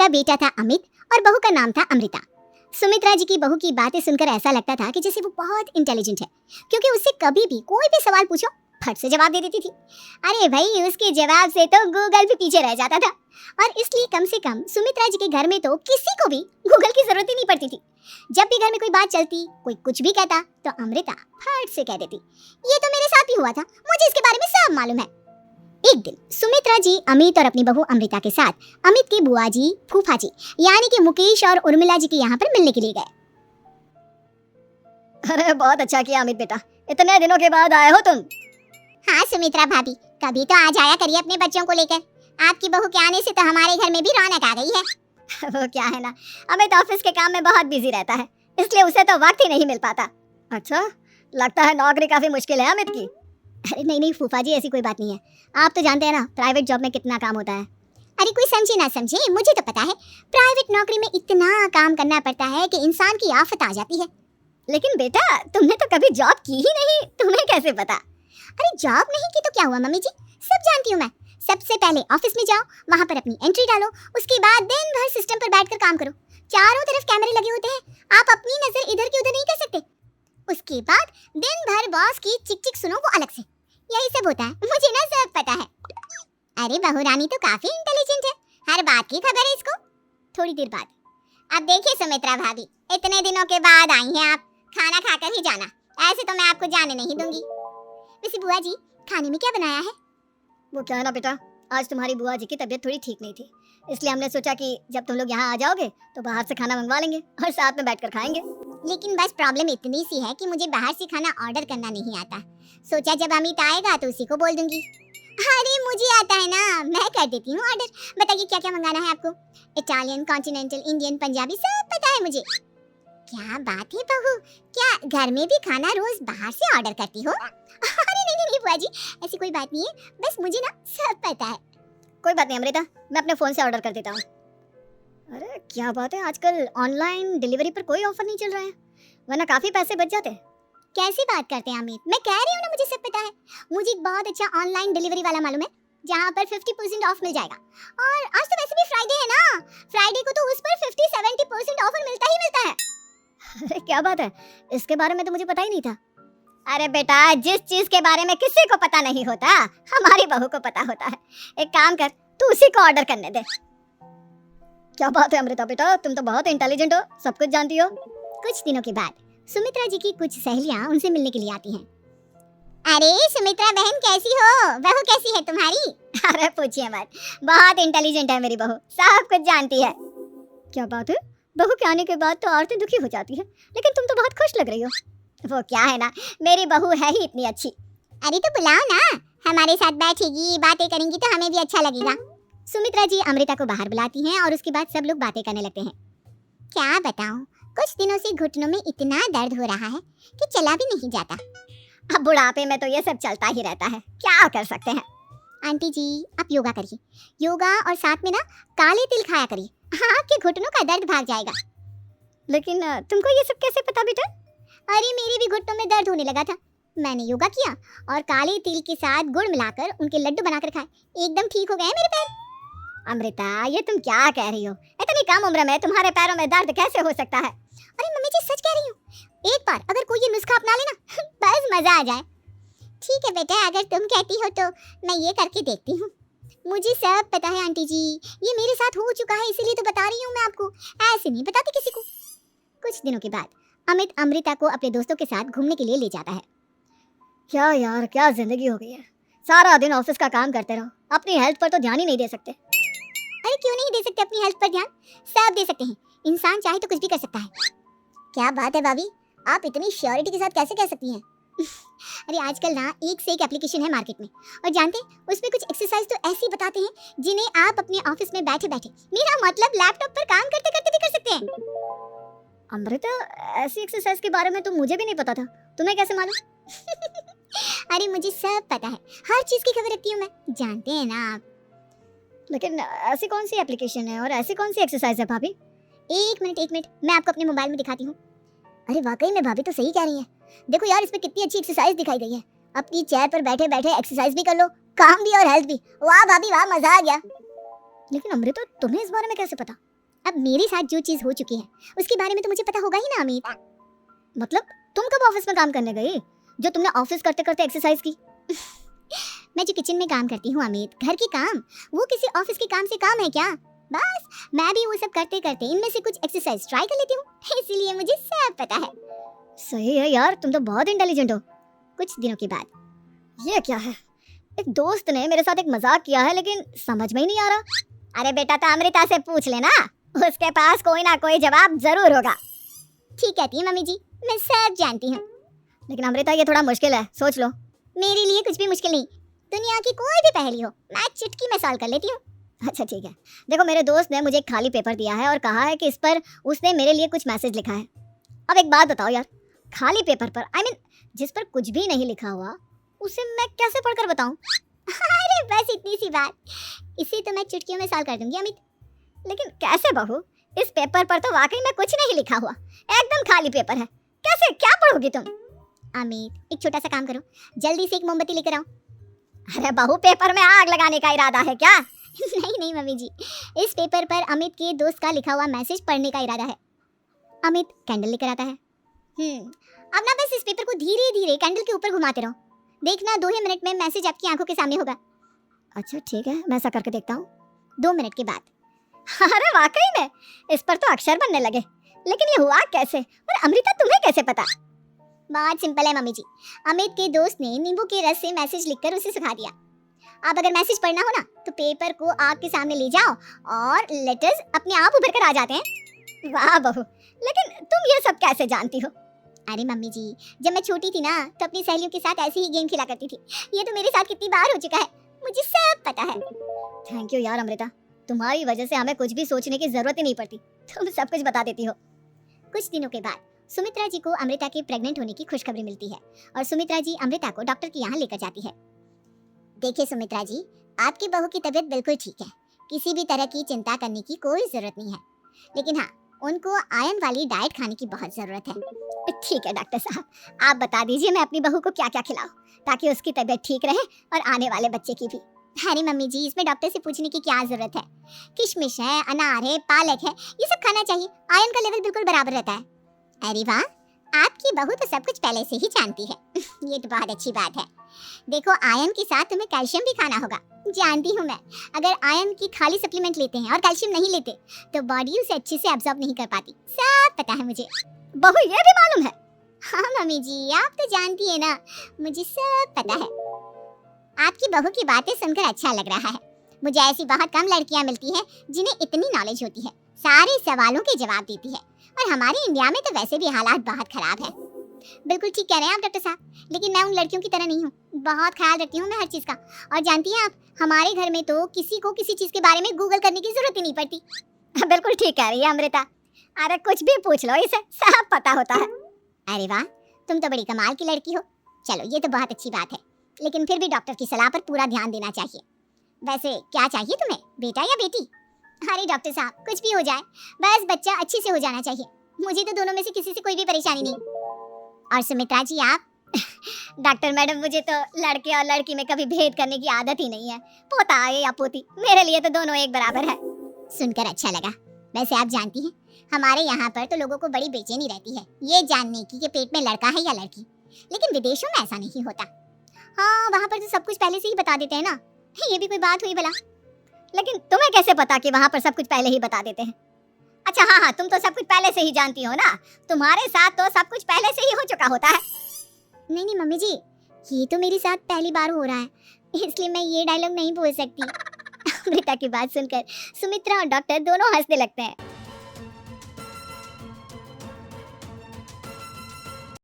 का बेटा था अमित और बहू का नाम था अमृता। सुमित्रा जी की बहू की बातें सुनकर ऐसा लगता था कि जैसे वो बहुत इंटेलिजेंट है, क्योंकि उससे कभी भी कोई भी सवाल पूछो फट से जवाब दे देती थी। अरे भाई, उसके जवाब से तो गूगल भी पीछे रह जाता था। और इसलिए कम से कम सुमित्रा जी के घर में तो किसी को भी गूगल की जरूरत ही नहीं पड़ती थी। जब भी घर में कोई बात चलती, कोई कुछ भी कहता, तो अमृता फट से कह देती, ये तो मेरे साथ भी हुआ था, मुझे इसके बारे में सब मालूम है। एक दिन सुमित्रा जी अमित और अपनी बहू अमृता के साथ अमित के बुआ जी, फूफा जी यानी कि मुकेश और उर्मिला जी के यहाँ पर मिलने के लिए गए। अरे बहुत अच्छा किया अमित बेटा, इतने दिनों के बाद आए हो तुम। हाँ सुमित्रा भाभी, कभी तो आ जाया करिए अपने बच्चों को लेकर। आपकी बहू के आने से तो हमारे घर में भी रौनक आ गई है। वो क्या है ना, अमित ऑफिस के काम में बहुत बिजी रहता है, इसलिए उसे तो वक्त ही नहीं मिल पाता। अच्छा, लगता है नौकरी काफी मुश्किल है अमित की। अरे नहीं फूफा जी, ऐसी कोई बात नहीं है। आप तो जानते हैं ना प्राइवेट जॉब में कितना काम होता है। अरे कोई समझे ना समझे, मुझे तो पता है प्राइवेट नौकरी में इतना काम करना पड़ता है कि इंसान की आफत आ जाती है। लेकिन बेटा, तुमने तो कभी जॉब की ही नहीं, तुम्हें कैसे पता? अरे जॉब नहीं की तो क्या हुआ मम्मी जी, सब जानती हूँ मैं। सबसे पहले ऑफिस में जाओ, वहाँ पर अपनी एंट्री डालो, उसके बाद दिन भर सिस्टम पर बैठकर काम करो। चारों तरफ कैमरे लगे होते हैं, आप अपनी नजर इधर की उधर नहीं कर सकते। उसके बाद दिन भर बॉस की चिक चिक सुनो, वो अलग से। यही सब होता है, मुझे ना सब पता है। अरे बहू रानी तो काफी इंटेलिजेंट है, हर बात की खबर है इसको। थोड़ी देर बाद, अब देखिए सुमित्रा भाभी, इतने दिनों के बाद आई हैं आप, खाना खाकर ही जाना, ऐसे तो मैं आपको जाने नहीं दूंगी। वैसे बुआ जी, खाने में क्या बनाया है? वो क्या है ना बेटा, आज तुम्हारी बुआ जी की तबीयत थोड़ी ठीक नहीं थी, इसलिए हमने सोचा कि जब तुम लोग यहाँ आ जाओगे तो बाहर से खाना मंगवा लेंगे और साथ में बैठकर खाएंगे। लेकिन बस प्रॉब्लम इतनी सी है कि मुझे बाहर से खाना ऑर्डर करना नहीं आता। सोचा जब अमित आएगा तो उसी को बोल दूंगी। अरे मुझे आता है ना, मैं कर देती हूँ ऑर्डर। बताइए क्या क्या मंगाना है आपको? इटालियन, कॉन्टिनेंटल, इंडियन, पंजाबी, सब पता है मुझे। क्या बात है बहू, क्या घर में भी खाना रोज बाहर से ऑर्डर करती हो? अरे नहीं बुआ जी, ऐसी कोई बात नहीं है, बस मुझे ना सब पता है। कोई बात नहीं अमृता, मैं अपने फोन से ऑर्डर कर देता हूँ। अरे क्या बात है, आजकल ऑनलाइन डिलीवरी पर कोई ऑफर नहीं चल रहा है, वरना काफी पैसे बच जाते। कैसी बात करते हैं अमित, मैं कह रही हूँ ना मुझे सब पता है। मुझे एक बहुत अच्छा ऑनलाइन डिलीवरी वाला मालूम है, जहाँ पर 50% ऑफ मिल जाएगा। और आज तो वैसे भी फ्राइडे है ना, फ्राइडे को तो उस पर 50-70% ऑफर मिलता ही मिलता है। अरे क्या बात है, इसके बारे में तो मुझे पता ही नहीं था। अरे बेटा, जिस चीज के बारे में किसी को पता नहीं होता, हमारी बहू को पता होता है। एक काम कर, तू उसी को ऑर्डर करने दे। क्या बात है अमृता बेटा, तुम तो बहुत इंटेलिजेंट हो, सब कुछ जानती हो। कुछ दिनों के बाद सुमित्रा जी की कुछ सहेलियां उनसे मिलने के लिए आती हैं। अरे सुमित्रा बहन कैसी हो, बहू कैसी है तुम्हारी? अरे पूछिए मत, बहुत इंटेलिजेंट है मेरी बहू, सब कुछ जानती है। क्या बात है, बहू के आने के बाद तो औरतें दुखी हो जाती है, लेकिन तुम तो बहुत खुश लग रही हो। वो क्या है ना, मेरी बहू है ही इतनी अच्छी। अरे तो बुलाओ ना, हमारे साथ बैठेगी, बातें करेंगी तो हमें भी अच्छा लगेगा। सुमित्रा जी अमृता को बाहर बुलाती हैं और उसके बाद सब लोग बातें करने लगते हैं। क्या बताऊं, कुछ दिनों से घुटनों में इतना दर्द हो रहा है कि चला भी नहीं जाता। अब बुढ़ापे में तो ये सब चलता ही रहता है, क्या कर सकते हैं। आंटी जी आप योगा करिए, योगा और साथ में ना काले तिल खाया करिए, आपके घुटनों का दर्द भाग जाएगा। लेकिन तुमको ये सब कैसे पता बेटा? अरे मेरे भी घुटनों में दर्द होने लगा था, मैंने योगा किया और काले तिल के साथ गुड़ मिलाकर उनके लड्डू बनाकर खाए, एकदम ठीक हो गए मेरे पैर। अमृता ये तुम क्या कह रही हो, इतनी कम उम्र में तुम्हारे पैरों में दर्द कैसे हो सकता है? अरे मम्मी जी सच कह रही हूँ, एक बार अगर कोई ये नुस्खा अपना लेना बस मजा आ जाए। ठीक है बेटा, अगर तुम कहती हो तो मैं ये करके देखती हूँ। मुझे सब पता है आंटी जी, ये मेरे साथ हो चुका है, इसीलिए तो बता रही हूँ मैं आपको, ऐसे नहीं बताती किसी को। कुछ दिनों के बाद अमित अमृता को अपने दोस्तों के साथ घूमने के लिए ले जाता है। क्या यार, क्या जिंदगी हो गई है, सारा दिन ऑफिस का काम करते रहो, अपनी हेल्थ पर तो ध्यान ही नहीं दे सकते। अरे क्यों नहीं दे सकते अपनी हेल्थ पर ध्यान, सब दे सकते हैं, इंसान चाहे तो कुछ भी कर सकता है। क्या बात है भाभी, आप इतनी श्योरिटी के साथ कैसे कह सकती हैं? अरे आजकल ना एक से एक एप्लीकेशन है मार्केट में, और जानते हैं उसमें कुछ एक्सरसाइज तो ऐसी बताते हैं जिन्हें आप अपने ऑफिस में बैठे बैठे, मेरा मतलब लैपटॉप पर काम करते करते भी कर सकते हैं। अमृता ऐसी एक्सरसाइज के बारे में तो मुझे भी नहीं पता था, तुम्हें कैसे मालूम? अरे मुझे सब पता है, हर चीज की खबर रखती हूँ मैं, जानते हैं ना आप। लेकिन ऐसी कौन सी एप्लीकेशन है और ऐसी कौन सी एक्सरसाइज है भाभी? एक मिनट मैं आपको अपने मोबाइल में दिखाती हूँ। अरे वाकई में भाभी तो सही कह रही है, देखो यार इसमें कितनी अच्छी एक्सरसाइज दिखाई गई है, अपनी चेयर पर बैठे बैठे एक्सरसाइज भी कर लो, काम भी और हेल्थ भी, वाह भाभी वाह, मजा आ गया। लेकिन अमृता तुम्हें इस बारे में कैसे पता? अब मेरे साथ जो चीज हो चुकी है उसके बारे में तो मुझे पता होगा ही ना अमित। मतलब तुम कब ऑफिस में काम करने गई जो तुमने ऑफिस करते करते एक्सरसाइज की? मैं जो किचन में काम करती हूँ अमित, घर के काम, वो किसी ऑफिस के काम से काम है क्या? बस मैं भी वो सब करते करते इनमें से कुछ एक्सरसाइज ट्राई कर लेती हूँ, इसीलिए मुझे सब पता है। सही है यार, तुम तो बहुत इंटेलिजेंट हो। कुछ दिनों के बाद ये क्या है? एक दोस्त ने मेरे साथ एक मजाक किया है लेकिन समझ में ही नहीं आ रहा। अरे बेटा तो अमृता से पूछ लेना, उसके पास कोई ना कोई जवाब जरूर होगा। ठीक कहती है मम्मी जी, मैं सब जानती हूँ। लेकिन अमृता ये थोड़ा मुश्किल है, सोच लो। मेरे लिए कुछ भी मुश्किल नहीं, दुनिया की कोई भी पहेली हो मैं चुटकी में सॉल्व कर लेती हूँ। अच्छा ठीक है, देखो मेरे दोस्त ने मुझे एक खाली पेपर दिया है और कहा है कि इस पर उसने मेरे लिए कुछ मैसेज लिखा है। अब एक बात बताओ यार, खाली पेपर पर जिस पर कुछ भी नहीं लिखा हुआ उसे मैं कैसे पढ़कर बताऊं? अरे बस इतनी सी बात, इसे तो मैं चुटकियों में सॉल्व कर दूंगी अमित। लेकिन कैसे बहू? इस पेपर पर तो वाकई में कुछ नहीं लिखा हुआ, एकदम खाली पेपर है, कैसे क्या पढ़ोगी तुम? अमित एक छोटा सा काम करो, जल्दी से एक मोमबत्ती लेकर आओ। अरे बहू, पेपर में आग लगाने का इरादा है क्या? नहीं नहीं मम्मी जी, इस पेपर पर अमित के दोस्त का लिखा हुआ मैसेज पढ़ने का इरादा है। अमित कैंडल लेकर आता है। अब ना बस इस पेपर को धीरे धीरे कैंडल के ऊपर घुमाते रहो, देखना 2 ही मिनट में मैसेज आपकी आंखों के सामने होगा। अच्छा ठीक है, मैं ऐसा करके देखता हूँ। 2 मिनट के बाद। अरे वाकई में इस पर तो अक्षर बनने लगे, लेकिन ये हुआ कैसे? और अमृता तुम्हें कैसे पता? बहुत सिंपल है मम्मी जी, अमित के दोस्त ने नींबू के रस से मैसेज लिखकर उसे सिखा दिया। अब अगर मैसेज पढ़ना हो ना तो पेपर को आग के सामने ले जाओ और लेटर्स अपने आप उभर कर आ जाते हैं। वाह बहू, लेकिन तुम ये सब कैसे जानती हो? अरे मम्मी जी, जब मैं छोटी थी ना तो अपनी सहेलियों के साथ ऐसे ही गेम खेला करती थी। ये तो मेरे साथ कितनी बार हो चुका है, मुझे सब पता है। थैंक यू यार अमृता, तुम्हारी वजह से हमें कुछ भी सोचने की जरूरत ही नहीं पड़ती, तुम सब कुछ बता देती हो। कुछ दिनों के बाद सुमित्रा जी को अमृता के प्रेग्नेंट होने की खुशखबरी मिलती है और सुमित्रा जी अमृता को डॉक्टर के यहाँ लेकर जाती है। देखिए सुमित्रा जी, आपकी बहू की तबीयत बिल्कुल ठीक है, किसी भी तरह की चिंता करने की कोई जरूरत नहीं है, लेकिन हाँ उनको आयरन वाली डाइट खाने की बहुत जरूरत है। ठीक है डॉक्टर साहब, आप बता दीजिए मैं अपनी बहू को क्या क्या खिलाऊं ताकि उसकी तबीयत ठीक रहे और आने वाले बच्चे की भी। अरे मम्मी जी, इसमें डॉक्टर से पूछने की क्या जरूरत है, किशमिश है, अनार है, पालक है, ये सब खाना चाहिए, आयरन का लेवल बिल्कुल बराबर रहता है। अरे वाह, आपकी बहू तो सब कुछ पहले से ही जानती है। ये तो बहुत अच्छी बात है। देखो आयरन के साथ तुम्हें कैल्शियम भी खाना होगा, जानती हूँ मैं। अगर आयरन की खाली सप्लीमेंट लेते हैं और कैल्शियम नहीं लेते तो बॉडी उसे अच्छे से एब्जॉर्ब नहीं कर पाती, सब पता है मुझे। बहू ये भी मालूम है? हाँ मम्मी जी, आप तो जानती है ना, मुझे सब पता है। आपकी बहू की बातें सुनकर अच्छा लग रहा है। मुझे ऐसी बहुत कम लड़कियां मिलती हैं जिन्हें इतनी नॉलेज होती है, सारे सवालों के जवाब देती है। और हमारे इंडिया में तो वैसे भी हालात बहुत खराब है। बिल्कुल ठीक कह रहे हैं आप डॉक्टर साहब, लेकिन मैं उन लड़कियों की तरह नहीं हूँ, बहुत ख्याल रखती हूँ मैं हर चीज का। और जानती हैं आप, हमारे घर में तो किसी को किसी चीज के बारे में गूगल करने की जरूरत ही नहीं पड़ती। बिल्कुल ठीक कह रही है अमृता, अरे कुछ भी पूछ लो, इसे सब पता होता है। अरे वाह, तुम तो बड़ी कमाल की लड़की हो। चलो ये तो बहुत अच्छी बात है, लेकिन फिर भी डॉक्टर की सलाह पर पूरा ध्यान देना चाहिए। वैसे क्या चाहिए तुम्हें, बेटा या बेटी? अरे डॉक्टर साहब, कुछ भी हो जाए, बस बच्चा अच्छे से हो जाना चाहिए। मुझे तो दोनों में से किसी से कोई भी परेशानी नहीं। और सुमित्रा जी आप? डॉक्टर मैडम, मुझे तो लड़के और लड़की में कभी भेद करने की आदत ही नहीं है, पोता आए या पोती, मेरे लिए तो दोनों एक बराबर है। सुनकर अच्छा लगा। वैसे आप जानती हैं, हमारे यहाँ पर तो लोगों को बड़ी बेचैनी रहती है ये जानने की कि पेट में लड़का है या लड़की, लेकिन विदेशों में ऐसा नहीं होता। हाँ, वहाँ पर तो सब कुछ पहले से ही बता देते हैं ना। ये भी कोई बात हुई भला? लेकिन तुम्हें कैसे पता कि वहाँ पर सब कुछ पहले ही बता देते हैं? अच्छा हाँ, तुम तो सब कुछ पहले से ही जानती हो ना, तुम्हारे साथ तो सब कुछ पहले से ही हो चुका होता है। नहीं नहीं मम्मी जी, ये तो मेरे साथ पहली बार हो रहा है, इसलिए मैं ये डायलॉग नहीं बोल सकती। अमृता की बात सुनकर सुमित्रा और डॉक्टर दोनों हंसने लगते हैं।